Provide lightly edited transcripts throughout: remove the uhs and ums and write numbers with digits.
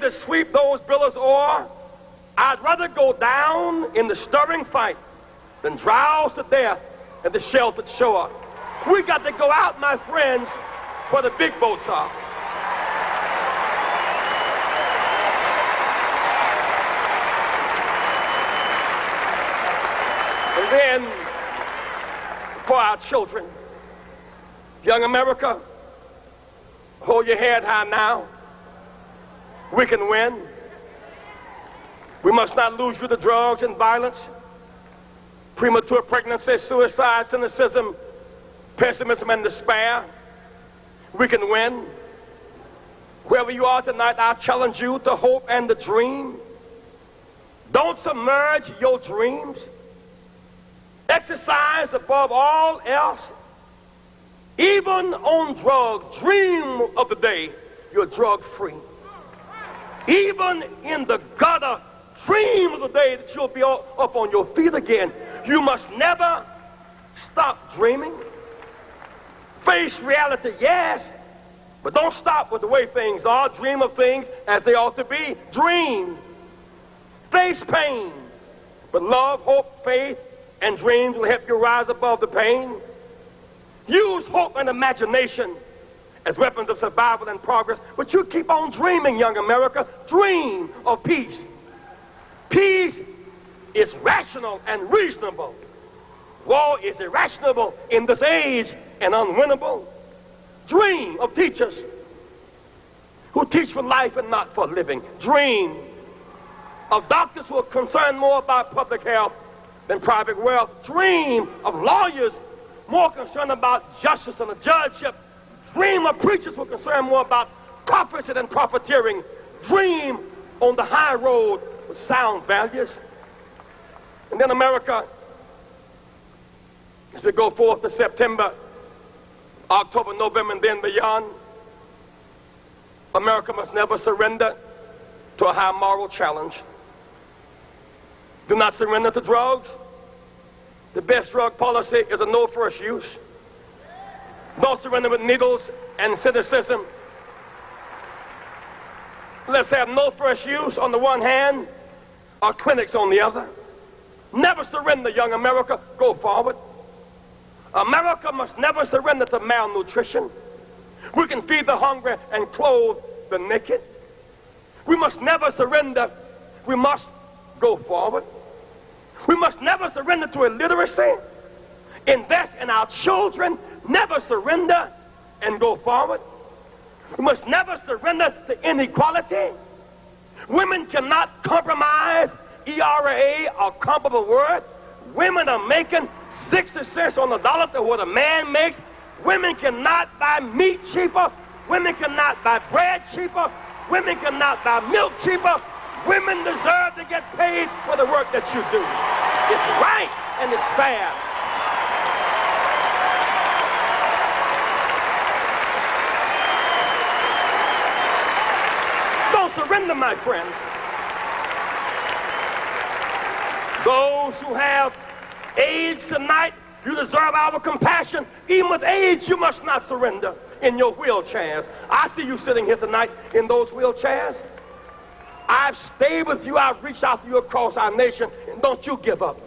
to sweep those billows o'er, I'd rather go down in the stirring fight than drowse to death at the sheltered shore. We got to go out, my friends, where the big boats are. And then, for our children, young America, hold your head high now. We can win. We must not lose you to drugs and violence, premature pregnancy, suicide, cynicism, pessimism, and despair. We can win. Wherever you are tonight, I challenge you to hope and to dream. Don't submerge your dreams. Exercise above all else. Even on drugs, dream of the day you're drug-free. Even in the gutter, dream of the day that you'll be up on your feet again. You must never stop dreaming. Face reality, yes, but don't stop with the way things are. Dream of things as they ought to be. Dream. Face pain, but love, hope, faith, and dreams will help you rise above the pain. Use hope and imagination as weapons of survival and progress, but you keep on dreaming, young America. Dream of peace. Peace is rational and reasonable. War is irrational in this age and unwinnable. Dream of teachers who teach for life and not for living. Dream of doctors who are concerned more about public health than private wealth. Dream of lawyers more concerned about justice and the judgeship. Dream of preachers who are concerned more about prophecy than profiteering. Dream on the high road with sound values. And then America, as we go forth to September, October, November, and then beyond, America must never surrender to a high moral challenge. Do not surrender to drugs. The best drug policy is a no first use. Don't surrender with needles and cynicism. Let's have no first use on the one hand, or clinics on the other. Never surrender, young America. Go forward. America must never surrender to malnutrition. We can feed the hungry and clothe the naked. We must never surrender. We must go forward. We must never surrender to illiteracy. Invest in our children. Never surrender and go forward. We must never surrender to inequality. Women cannot compromise ERA or comparable word. Women are making 60 cents on the dollar to what a man makes. Women cannot buy meat cheaper. Women cannot buy bread cheaper. Women cannot buy milk cheaper. Women deserve to get paid for the work that you do. It's right and it's fair. Don't surrender, my friends. Those who have AIDS tonight, you deserve our compassion. Even with AIDS, you must not surrender in your wheelchairs. I see you sitting here tonight in those wheelchairs. I've stayed with you. I've reached out to you across our nation. And don't you give up.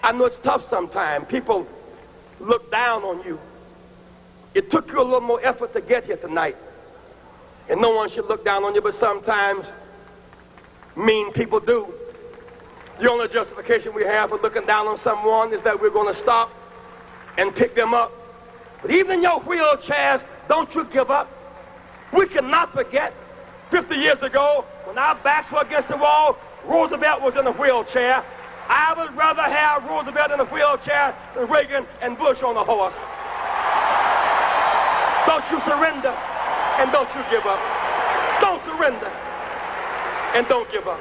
I know it's tough sometimes. People look down on you. It took you a little more effort to get here tonight. And no one should look down on you, but sometimes mean people do. The only justification we have for looking down on someone is that we're going to stop and pick them up. But even in your wheelchairs, don't you give up. We cannot forget 50 years ago when our backs were against the wall, Roosevelt was in a wheelchair. I would rather have Roosevelt in a wheelchair than Reagan and Bush on a horse. Don't you surrender and don't you give up. Don't surrender and don't give up.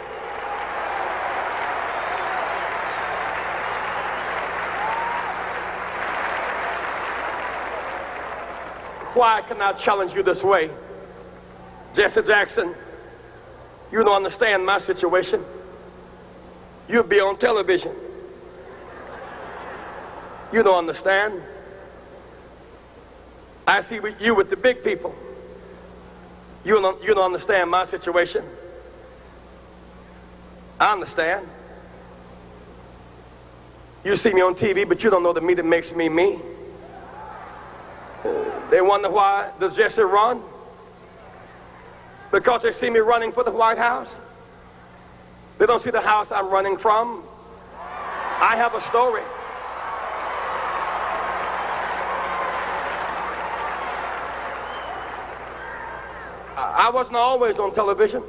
Why can I challenge you this way? Jesse Jackson, you don't understand my situation. You'll be on television. You don't understand. I see you with the big people. You don't understand my situation. I understand. You see me on TV, but you don't know the me that makes me me. They wonder why does Jesse run? Because they see me running for the White House. They don't see the house I'm running from. I have a story. I wasn't always on television.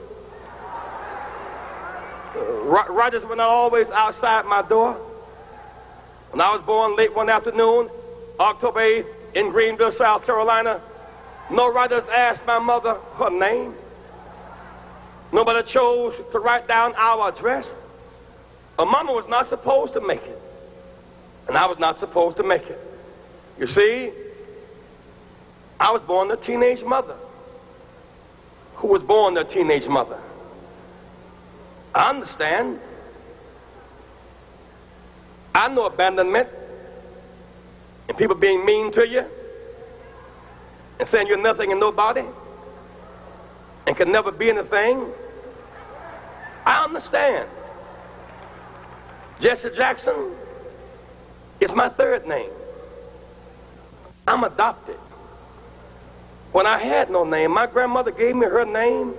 Writers were not always outside my door. When I was born late one afternoon, October 8th, in Greenville, South Carolina, no writers asked my mother her name. Nobody chose to write down our address. A mama was not supposed to make it, and I was not supposed to make it. You see, I was born a teenage mother who was born a teenage mother. I understand. I know abandonment and people being mean to you and saying you're nothing and nobody and can never be anything. I understand. Jesse Jackson is my third name. I'm adopted. When I had no name, my grandmother gave me her name.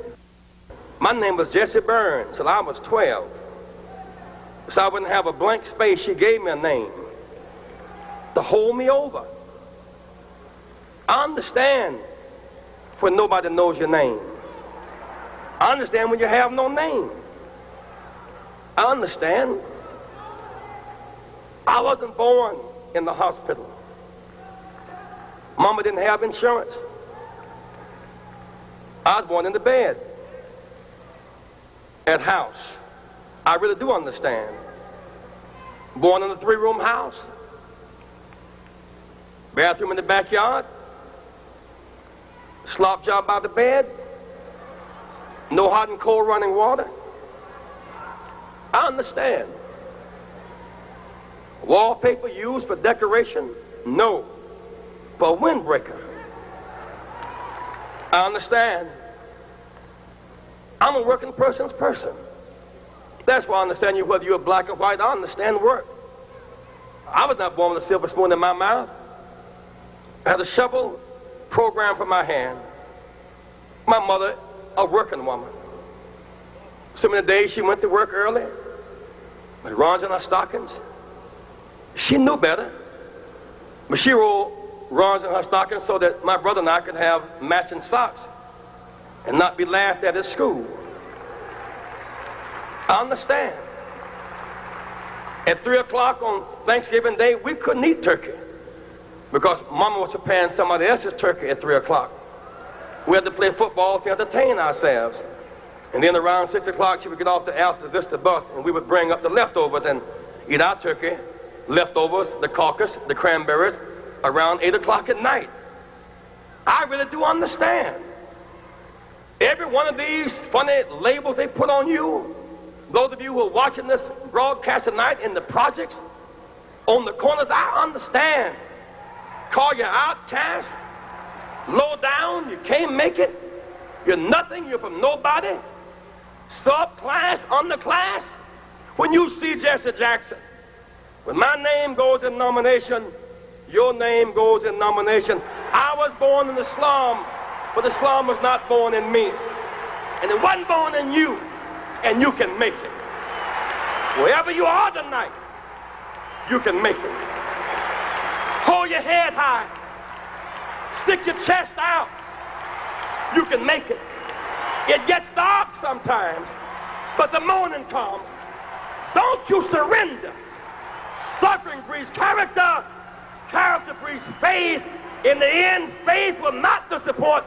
My name was Jesse Burns till I was 12. So I wouldn't have a blank space, she gave me a name to hold me over. I understand when nobody knows your name. I understand when you have no name. I understand. I wasn't born in the hospital. Mama didn't have insurance. I was born in the bed at house. I really do understand. Born in a 3-room house. Bathroom in the backyard. Slop job by the bed. No hot and cold running water. I understand. Wallpaper used for decoration? No. For a windbreaker. I understand. I'm a working person's person. That's why I understand you, whether you're black or white. I understand work. I was not born with a silver spoon in my mouth. I had a shovel programmed for my hand. My mother, a working woman. So many days she went to work early, with runs in her stockings. She knew better, but she rolled runs in her stockings so that my brother and I could have matching socks and not be laughed at school. I understand. At 3 o'clock on Thanksgiving Day, we couldn't eat turkey because Mama was preparing somebody else's turkey at 3 o'clock. We had to play football to entertain ourselves. And then around 6 o'clock, she would get off the Alta Vista bus and we would bring up the leftovers and eat our turkey, leftovers, the caucus, the cranberries, around 8 o'clock at night. I really do understand. Every one of these funny labels they put on you, those of you who are watching this broadcast tonight in the projects, on the corners, I understand. Call you outcast, low down, you can't make it, you're nothing, you're from nobody, subclass, underclass. When you see Jesse Jackson, when my name goes in nomination, your name goes in nomination. I was born in the slum, but the slum was not born in me. And it wasn't born in you, and you can make it. Wherever you are tonight, you can make it. Hold your head high. Stick your chest out. You can make it. It gets dark sometimes, but the morning comes. Don't you surrender. Suffering breeds character. Character breeds faith. In the end, faith will not disappoint.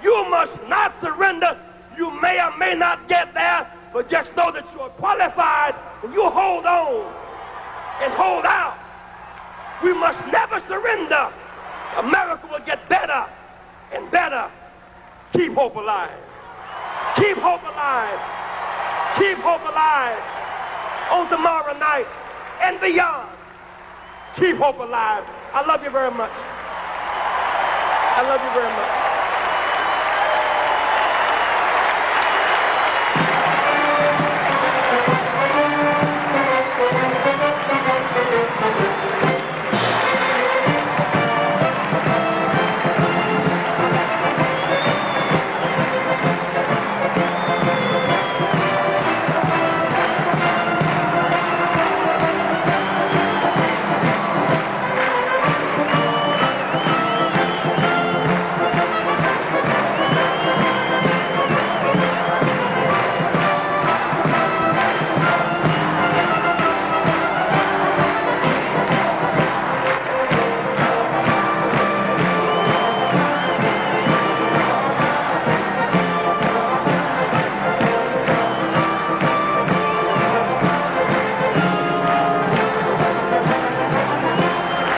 You must not surrender. You may or may not get there, but just know that you are qualified and you hold on and hold out. We must never surrender. America will get better and better. Keep hope alive. Keep hope alive. Keep hope alive on tomorrow night and beyond. Keep hope alive. I love you very much. I love you very much.